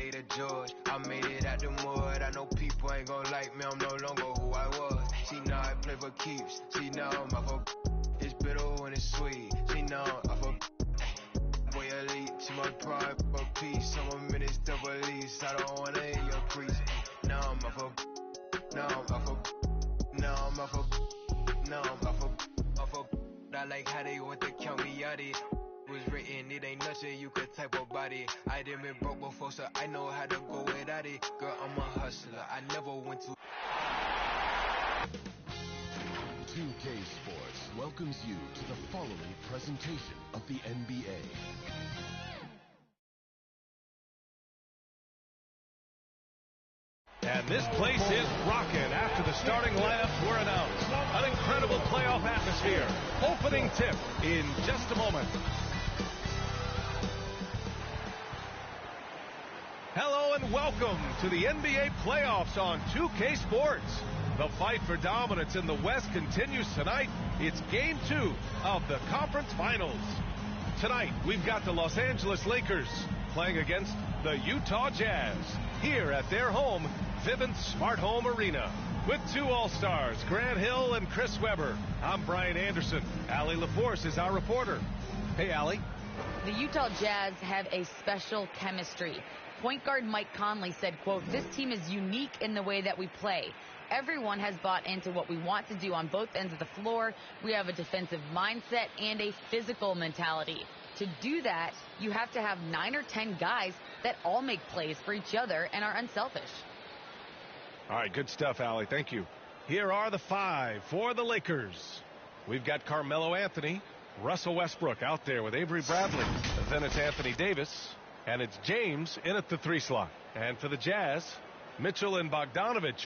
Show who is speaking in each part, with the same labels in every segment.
Speaker 1: Kelly to George. I made it out the mud. I know people ain't gon' like me. I'm no longer who I was. See, now I play for keeps. See, now I'm off of. It's bitter when it's sweet. See, now I'm off of. Boy, elite to my pride, for peace. I'm a minute double lease. I don't wanna hear your crease. Now I'm off of. Now I'm off of. Now I'm off of. Now I'm off of. I like how they want to count me out it. Was written, it ain't nothing you could type about it. I done been broke before, so I know how to go without it. Girl, I'm a hustler, I never went to.
Speaker 2: 2K Sports welcomes you to the following presentation of the NBA.
Speaker 3: And this place is rocking after the starting lineups were announced. An incredible playoff atmosphere. Opening tip in just a moment. Hello and welcome to the NBA playoffs on 2K Sports. The fight for dominance in the West continues tonight. It's Game 2 of the conference finals. Tonight, we've got the Los Angeles Lakers playing against the Utah Jazz here at their home, Vivint Smart Home Arena. With two All-Stars, Grant Hill and Chris Webber, I'm Brian Anderson. Allie LaForce is our reporter. Hey, Allie.
Speaker 4: The Utah Jazz have a special chemistry. Point guard Mike Conley said, quote, "This team is unique in the way that we play. Everyone has bought into what we want to do on both ends of the floor. We have a defensive mindset and a physical mentality. To do that, you have to have 9 or 10 guys that all make plays for each other and are unselfish."
Speaker 3: All right, good stuff, Allie. Thank you. Here are the 5 for the Lakers. We've got Carmelo Anthony, Russell Westbrook out there with Avery Bradley. Then it's Anthony Davis, and it's James in at the 3 slot. And for the Jazz, Mitchell and Bogdanovich.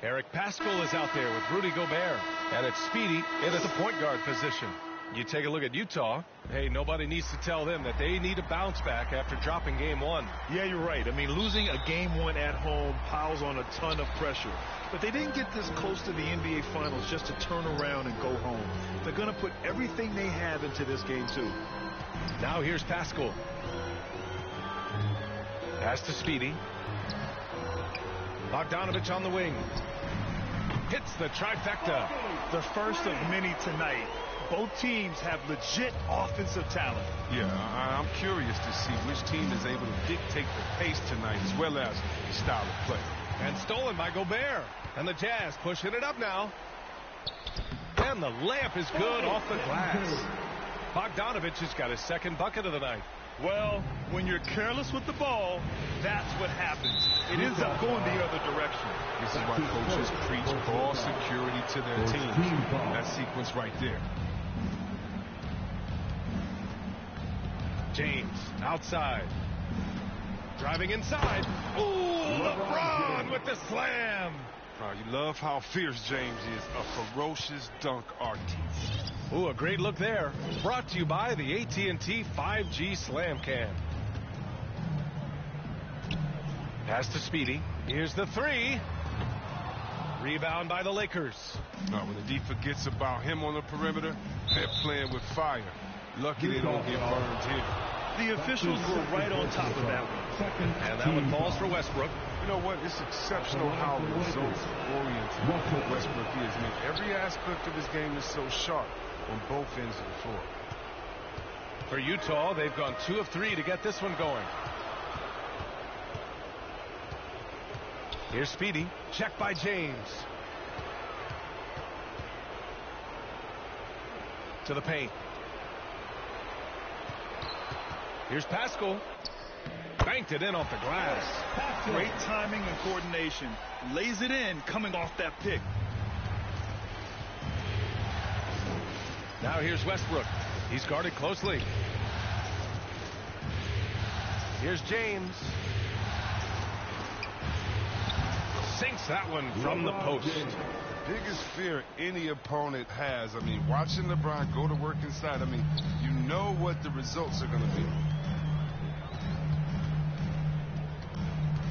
Speaker 3: Eric Paschall is out there with Rudy Gobert, and it's Speedy in at the point guard position. You take a look at Utah. Hey, nobody needs to tell them that they need a bounce back after dropping Game 1.
Speaker 5: Yeah, you're right. I mean, losing a Game 1 at home piles on a ton of pressure. But they didn't get this close to the NBA Finals just to turn around and go home. They're going to put everything they have into this Game 2.
Speaker 3: Now here's Paschall. Pass to Speedy. Bogdanovich on the wing. Hits the trifecta.
Speaker 5: The first of many tonight. Both teams have legit offensive talent.
Speaker 6: Yeah, I'm curious to see which team is able to dictate the pace tonight as well as the style of play.
Speaker 3: And stolen by Gobert. And the Jazz pushing it up now. And the layup is good off the glass. Bogdanovich has got his second bucket of the night.
Speaker 5: Well, when you're careless with the ball, that's what happens. It ends up going the other direction.
Speaker 6: This is why coaches preach ball security to their teams. That sequence right there.
Speaker 3: James outside. Driving inside. Ooh, LeBron with the slam.
Speaker 6: You love how fierce James is. A ferocious dunk artist.
Speaker 3: Ooh, a great look there. Brought to you by the AT&T 5G Slam Cam. Pass to Speedy. Here's the 3. Rebound by the Lakers.
Speaker 6: When the D forgets about him on the perimeter, they're playing with fire. Lucky they don't get burned here.
Speaker 5: The officials were right on top of that one.
Speaker 3: And that one falls for Westbrook.
Speaker 6: You know what? It's exceptional how results-oriented Westbrook is. I mean, every aspect of his game is so sharp on both ends of the floor.
Speaker 3: For Utah, they've gone 2 of 3 to get this one going. Here's Speedy. Check by James. To the paint. Here's Paschall. Banked it in off the glass.
Speaker 5: Great timing and coordination. Lays it in coming off that pick.
Speaker 3: Now here's Westbrook. He's guarded closely. Here's James. Sinks that one from the post.
Speaker 6: The biggest fear any opponent has, I mean, watching LeBron go to work inside, I mean, you know what the results are going to be.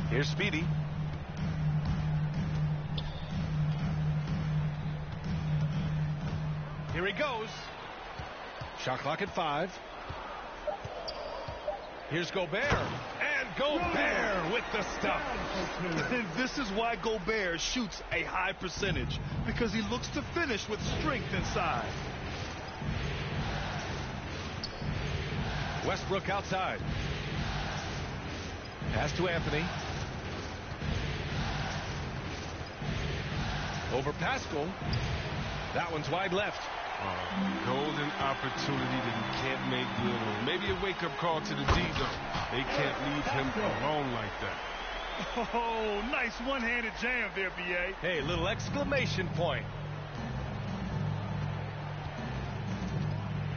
Speaker 3: Here's Speedy. Here he goes. Shot clock at 5. Here's Gobert. And Gobert with the stuff.
Speaker 5: And this is why Gobert shoots a high percentage, because he looks to finish with strength inside.
Speaker 3: Westbrook outside. Pass to Anthony. Over Pascal. That one's wide left.
Speaker 6: Golden opportunity that he can't make good on. Maybe a wake-up call to the D, though. They can't leave him alone like that.
Speaker 5: Oh, nice one-handed jam there, B.A.
Speaker 3: Hey, little exclamation point.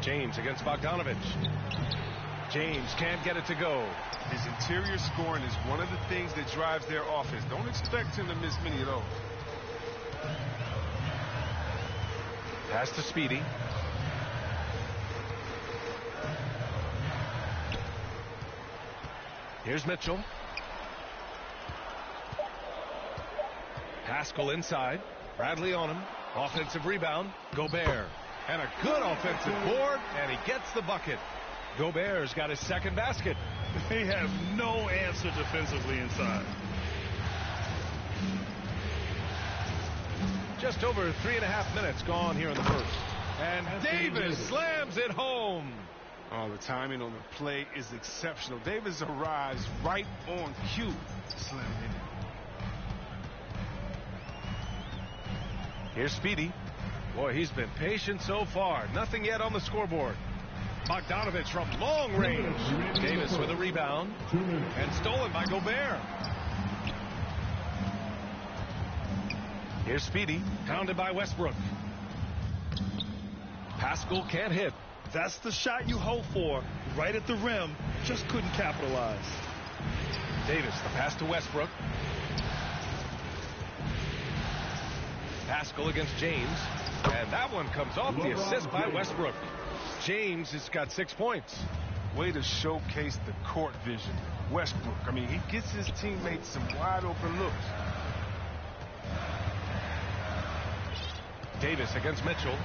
Speaker 3: James against Bogdanovich. James can't get it to go.
Speaker 6: His interior scoring is one of the things that drives their offense. Don't expect him to miss many of those.
Speaker 3: Pass to Speedy. Here's Mitchell. Pascal inside. Bradley on him. Offensive rebound. Gobert. And a good offensive board, and he gets the bucket. Gobert's got his second basket.
Speaker 5: They have no answer defensively inside.
Speaker 3: Just over 3.5 minutes gone here in the first. And Davis slams it home.
Speaker 6: Oh, the timing on the play is exceptional. Davis arrives right on cue to slam it in.
Speaker 3: Here's Speedy. Boy, he's been patient so far. Nothing yet on the scoreboard. Bogdanovich from long range. Davis with a rebound. And stolen by Gobert. Here's Speedy. Pounded by Westbrook. Pascal can't hit.
Speaker 5: That's the shot you hope for. Right at the rim. Just couldn't capitalize.
Speaker 3: Davis, the pass to Westbrook. Pascal against James. And that one comes off the assist by Westbrook. James has got 6 points.
Speaker 6: Way to showcase the court vision. Westbrook, I mean, he gets his teammates some wide open looks.
Speaker 3: Davis against Mitchell.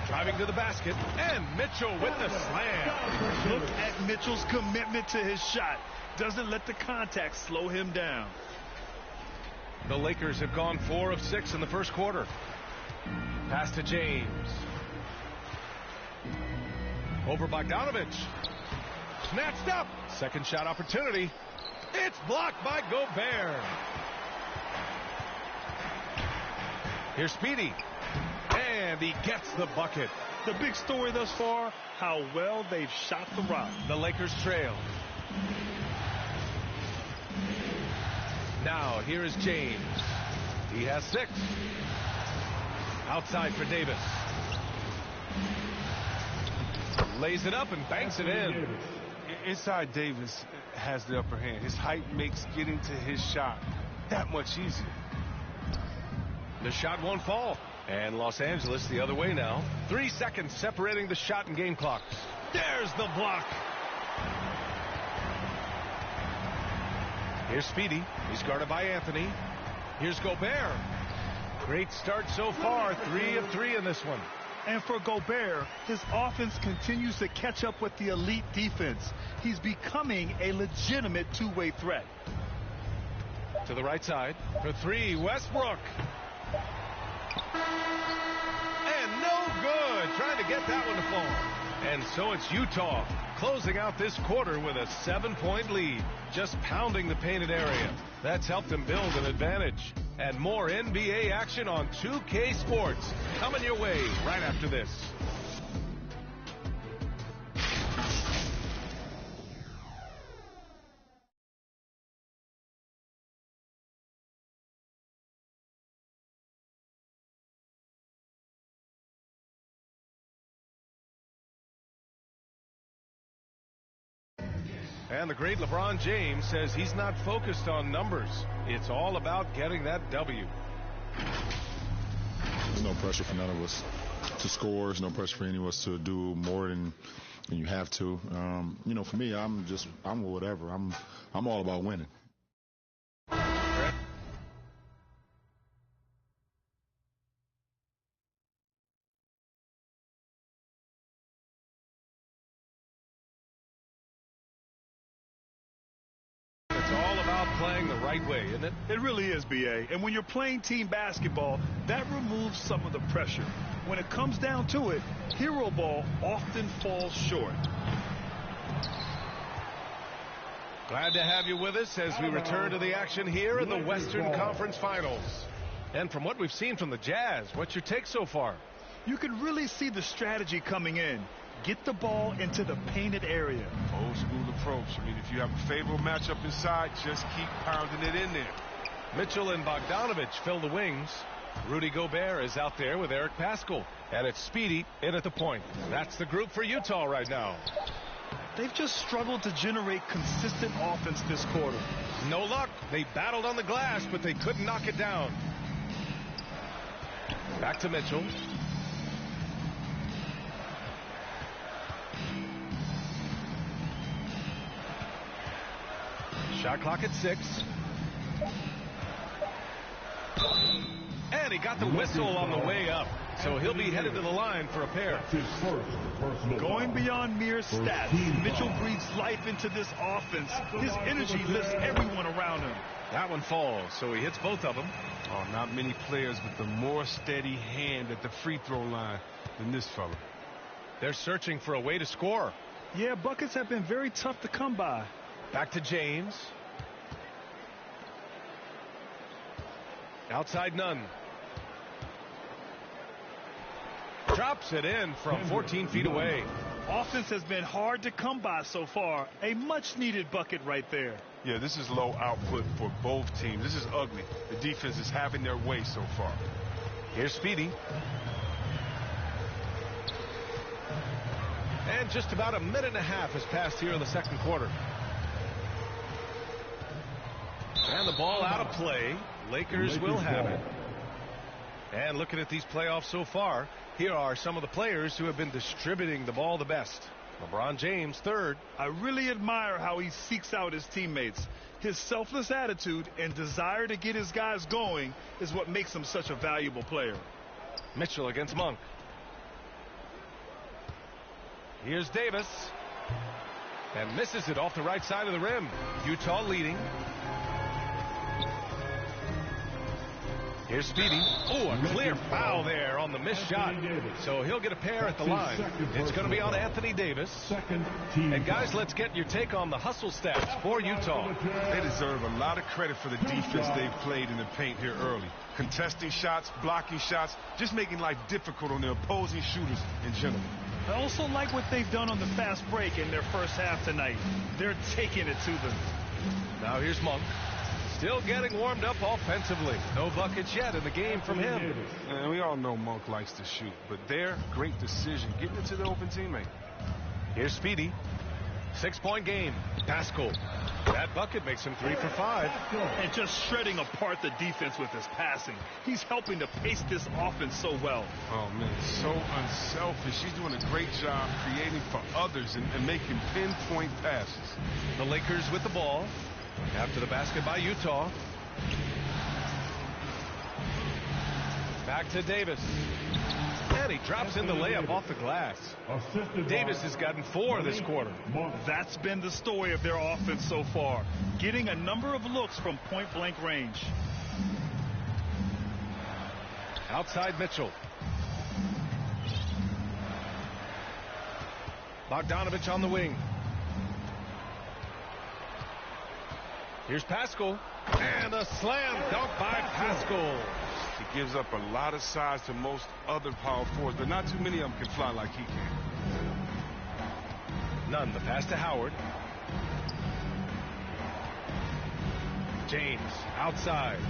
Speaker 3: Driving to the basket, and Mitchell with the slam.
Speaker 5: Look at Mitchell's commitment to his shot. Doesn't let the contact slow him down.
Speaker 3: The Lakers have gone 4 of 6 in the first quarter. Pass to James. Over Bogdanovich. Snatched up. Second shot opportunity. It's blocked by Gobert. Here's Speedy. And he gets the bucket.
Speaker 5: The big story thus far, how well they've shot the rock.
Speaker 3: The Lakers trail. Now, here is James. He has 6. Outside for Davis. Lays it up and banks it in.
Speaker 6: Inside, Davis has the upper hand. His height makes getting to his shot that much easier.
Speaker 3: The shot won't fall. And Los Angeles the other way now. 3 seconds separating the shot and game clock. There's the block. Here's Speedy. He's guarded by Anthony. Here's Gobert. Great start so far. 3 of 3 in this one.
Speaker 5: And for Gobert, his offense continues to catch up with the elite defense. He's becoming a legitimate two-way threat.
Speaker 3: To the right side. For 3, Westbrook. And no good. Trying to get that one to fall. And so it's Utah closing out this quarter with a 7-point lead. Just pounding the painted area. That's helped them build an advantage. And more NBA action on 2K Sports coming your way right after this. And the great LeBron James says he's not focused on numbers. It's all about getting that W.
Speaker 7: There's no pressure for none of us to score. There's no pressure for any of us to do more than you have to. You know, for me, I'm whatever. I'm all about winning.
Speaker 3: right way, isn't it?
Speaker 5: It really is, B.A. And when you're playing team basketball, that removes some of the pressure. When it comes down to it, hero ball often falls short.
Speaker 3: Glad to have you with us as we return to the action here in the Western Conference Finals. And from what we've seen from the Jazz, what's your take so far?
Speaker 5: You can really see the strategy coming in. Get the ball into the painted area.
Speaker 6: Old school approach. I mean, if you have a favorable matchup inside, just keep pounding it in there.
Speaker 3: Mitchell and Bogdanovich fill the wings. Rudy Gobert is out there with Eric Paschall. And it's Speedy in at the point. That's the group for Utah right now.
Speaker 5: They've just struggled to generate consistent offense this quarter.
Speaker 3: No luck. They battled on the glass, but they couldn't knock it down. Back to Mitchell. Shot clock at 6. And he got the whistle on the way up. So he'll be headed to the line for a pair.
Speaker 5: Going beyond mere stats, Mitchell breathes life into this offense. His energy lifts everyone around him.
Speaker 3: That one falls, so he hits both of them.
Speaker 6: Oh, not many players with the more steady hand at the free throw line than this fella.
Speaker 3: They're searching for a way to score.
Speaker 5: Yeah, buckets have been very tough to come by.
Speaker 3: Back to James. Outside Nunn. Drops it in from 14 feet away.
Speaker 5: Offense has been hard to come by so far. A much-needed bucket right there.
Speaker 6: Yeah, this is low output for both teams. This is ugly. The defense is having their way so far.
Speaker 3: Here's Speedy. And just about a minute and a half has passed here in the second quarter. And the ball out of play. Lakers will have it. And looking at these playoffs so far, here are some of the players who have been distributing the ball the best. LeBron James, third.
Speaker 5: I really admire how he seeks out his teammates. His selfless attitude and desire to get his guys going is what makes him such a valuable player.
Speaker 3: Mitchell against Monk. Here's Davis. And misses it off the right side of the rim. Utah leading. Here's Speedy. Oh, a clear foul there on the missed shot. So he'll get a pair at the line. It's going to be on Anthony Davis. And guys, let's get your take on the hustle stats for Utah.
Speaker 6: They deserve a lot of credit for the defense they've played in the paint here early. Contesting shots, blocking shots, just making life difficult on the opposing shooters in general.
Speaker 5: I also like what they've done on the fast break in their first half tonight. They're taking it to them.
Speaker 3: Now here's Monk. Still getting warmed up offensively. No buckets yet in the game from him.
Speaker 6: And we all know Monk likes to shoot, but their great decision getting it to the open teammate.
Speaker 3: Here's Speedy. 6-point game. Paschall. That bucket makes him 3 for 5.
Speaker 5: And just shredding apart the defense with his passing. He's helping to pace this offense so well.
Speaker 6: Oh, man, so unselfish. He's doing a great job creating for others and making pinpoint passes.
Speaker 3: The Lakers with the ball. After the basket by Utah. Back to Davis. And he drops in the layup off the glass. Davis has gotten 4 this quarter.
Speaker 5: That's been the story of their offense so far. Getting a number of looks from point-blank range.
Speaker 3: Outside Mitchell. Bogdanovich on the wing. Here's Paschall. And a slam dunk by Paschall.
Speaker 6: He gives up a lot of size to most other power forwards, but not too many of them can fly like he can.
Speaker 3: Nunn, the pass to Howard. James, outside.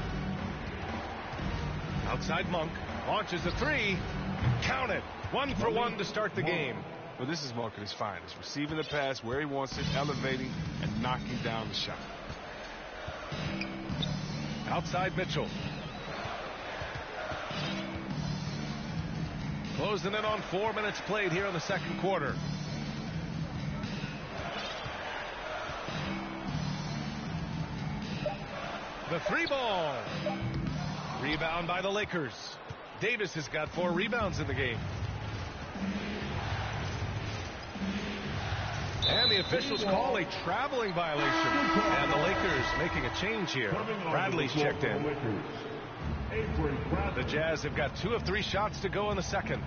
Speaker 3: Outside Monk. Launches a 3. Count it. 1 for 1 to start the game.
Speaker 6: Well, this is Monk at his finest. Receiving the pass where he wants it, elevating, and knocking down the shot.
Speaker 3: Outside Mitchell. Closing in on 4 minutes played here in the second quarter. The 3 ball. Rebound by the Lakers. Davis has got 4 rebounds in the game. And the officials call a traveling violation. And the Lakers making a change here. Bradley's checked in. The Jazz have got 2 of 3 shots to go in the second.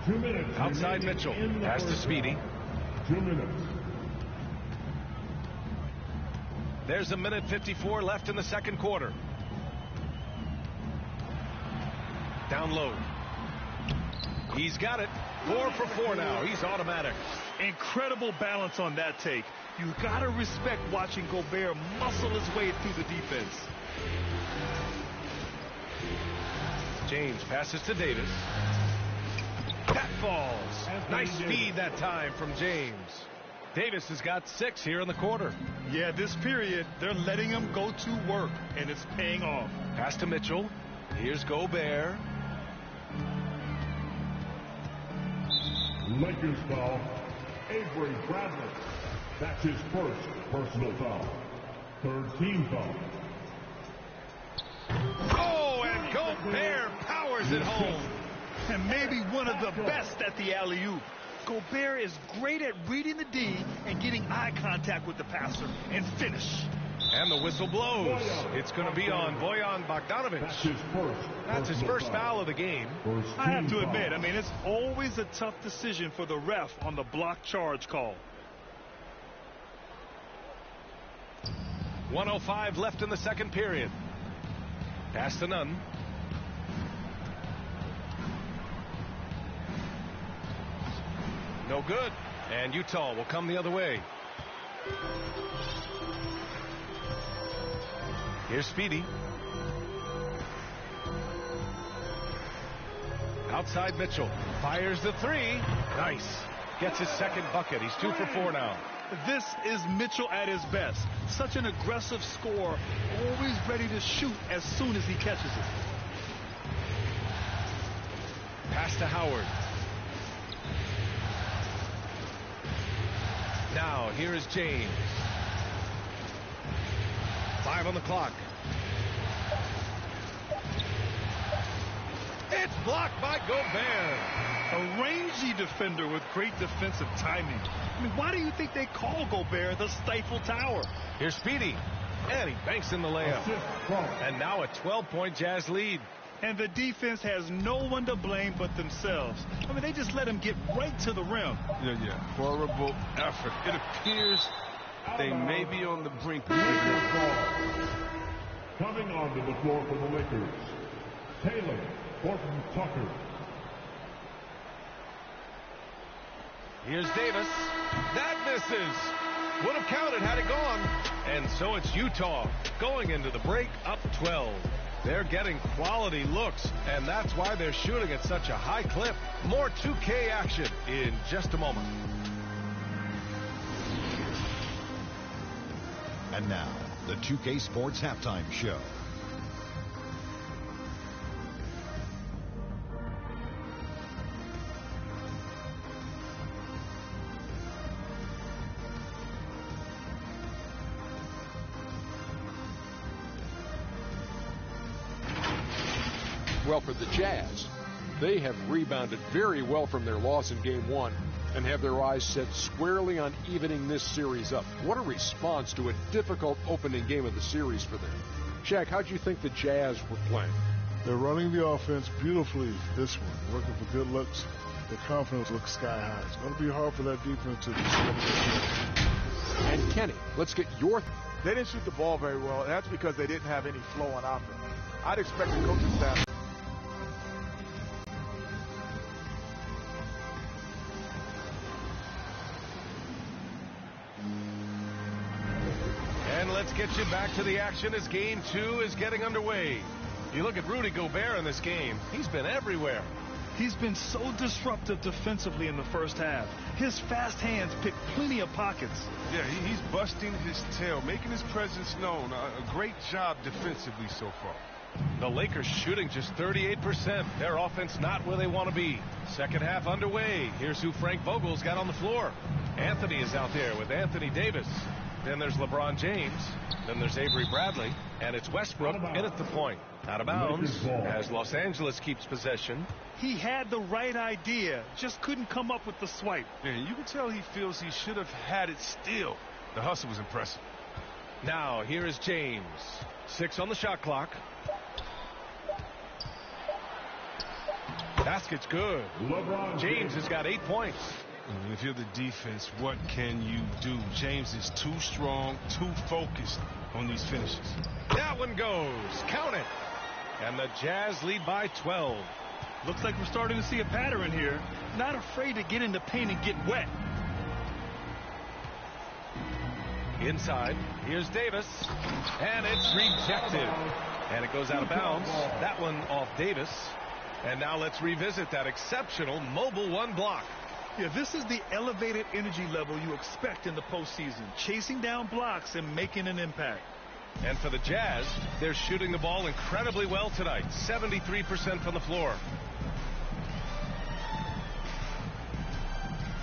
Speaker 8: 2 minutes.
Speaker 3: Outside Mitchell. Pass to Speedy.
Speaker 8: 2 minutes.
Speaker 3: There's a minute 54 left in the second quarter. Down low. He's got it. 4 for 4 now. He's automatic.
Speaker 5: Incredible balance on that take. You got to respect watching Gobert muscle his way through the defense.
Speaker 3: James passes to Davis. That falls. Nice speed that time from James. Davis has got 6 here in the quarter.
Speaker 5: Yeah, this period, they're letting him go to work, and it's paying off.
Speaker 3: Pass to Mitchell. Here's Gobert.
Speaker 8: Lakers foul. Avery Bradley. That's his first personal foul. 3rd team foul.
Speaker 3: Oh, and Gobert powers it home.
Speaker 5: And maybe one of the best at the alley-oop. Gobert is great at reading the D and getting eye contact with the passer and finish.
Speaker 3: And the whistle blows. It's going to be on Bojan Bogdanovic. That's his first foul of the game.
Speaker 5: I have to admit, it's always a tough decision for the ref on the block charge call.
Speaker 3: 1:05 left in the second period. Pass to Nunn. No good. And Utah will come the other way. Here's Speedy. Outside Mitchell. Fires the 3. Nice. Gets his second bucket. He's 2 for 4 now.
Speaker 5: This is Mitchell at his best. Such an aggressive scorer. Always ready to shoot as soon as he catches it.
Speaker 3: Pass to Howard. Now, here is James. 5 on the clock. It's blocked by Gobert.
Speaker 5: A rangy defender with great defensive timing. Why do you think they call Gobert the Stifle Tower?
Speaker 3: Here's Speedy. And he banks in the layup. And now a 12-point Jazz lead.
Speaker 5: And the defense has no one to blame but themselves. They just let him get right to the rim.
Speaker 6: Yeah. Horrible effort. It appears they may be on the brink.
Speaker 8: Coming onto the floor for the Lakers, Taylor Horton Tucker.
Speaker 3: Here's Davis. That misses. Would have counted had it gone. And so it's Utah going into the break up 12. They're getting quality looks, and that's why they're shooting at such a high clip. More 2K action in just a moment.
Speaker 9: And now, the 2K Sports Halftime Show.
Speaker 10: Well, for the Jazz, they have rebounded very well from their loss in Game 1 and have their eyes set squarely on evening this series up. What a response to a difficult opening game of the series for them. Shaq, how'd you think the Jazz were playing?
Speaker 11: They're running the offense beautifully this one, working for good looks. Their confidence looks sky high. It's going to be hard for that defense to discover.
Speaker 10: And Kenny, let's get your...
Speaker 12: They didn't shoot the ball very well. That's because they didn't have any flow on offense. I'd expect the coaching staff...
Speaker 3: Let's get you back to the action as Game 2 is getting underway. You look at Rudy Gobert in this game. He's been everywhere.
Speaker 5: He's been so disruptive defensively in the first half. His fast hands pick plenty of pockets.
Speaker 6: Yeah, he's busting his tail, making his presence known. A great job defensively so far.
Speaker 3: The Lakers shooting just 38%. Their offense not where they want to be. Second half underway. Here's who Frank Vogel's got on the floor. Anthony is out there with Anthony Davis. Then there's LeBron James. Then there's Avery Bradley. And it's Westbrook in at the point. Out of bounds as Los Angeles keeps possession.
Speaker 5: He had the right idea, just couldn't come up with the swipe.
Speaker 6: Yeah, you can tell he feels he should have had it still. The hustle was impressive.
Speaker 3: Now, here is James. 6 on the shot clock. Basket's good. James has got 8 points.
Speaker 6: And if you're the defense, what can you do? James is too strong, too focused on these finishes.
Speaker 3: That one goes. Count it. And the Jazz lead by 12.
Speaker 5: Looks like we're starting to see a pattern here. Not afraid to get in the paint and get wet.
Speaker 3: Inside, here's Davis. And it's rejected. And it goes out of bounds. That one off Davis. And now let's revisit that exceptional mobile one block.
Speaker 5: Yeah, this is the elevated energy level you expect in the postseason. Chasing down blocks and making an impact.
Speaker 3: And for the Jazz, they're shooting the ball incredibly well tonight. 73% from the floor.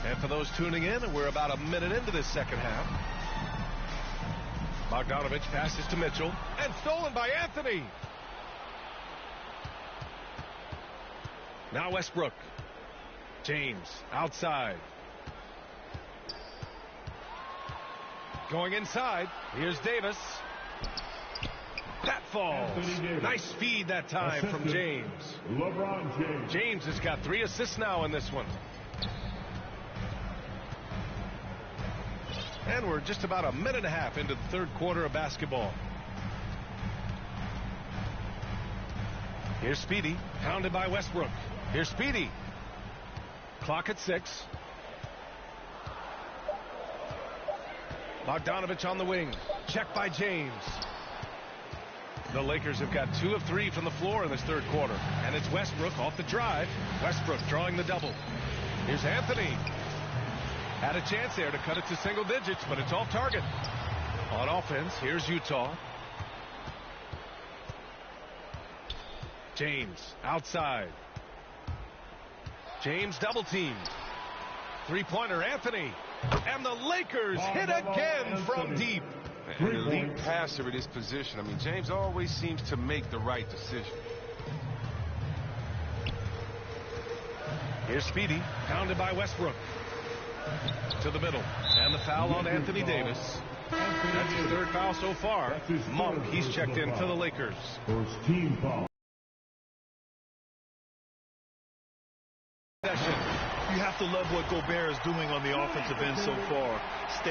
Speaker 3: And for those tuning in, we're about a minute into this second half. Bogdanovich passes to Mitchell. And stolen by Anthony. Now Westbrook. James outside. Going inside. Here's Davis. That falls. Nice feed that time from James.
Speaker 8: LeBron James.
Speaker 3: James has got 3 assists now in this one. And we're just about a minute and a half into the third quarter of basketball. Here's Speedy, pounded by Westbrook. Here's Speedy. Clock at 6. Bogdanovich on the wing. Check by James. The Lakers have got 2 of 3 from the floor in this third quarter. And it's Westbrook off the drive. Westbrook drawing the double. Here's Anthony. Had a chance there to cut it to single digits, but it's off target. On offense, here's Utah. James outside. James double teamed. 3-pointer Anthony. And the Lakers hit again from deep.
Speaker 6: An elite passer in this position. I mean, James always seems to make the right decision.
Speaker 3: Here's Speedy, pounded by Westbrook. To the middle. And the foul on Anthony Davis. That's his 3rd foul so far. Monk, he's checked in for the Lakers.
Speaker 8: First team foul.
Speaker 5: You have to love what Gobert is doing on the offensive end so far.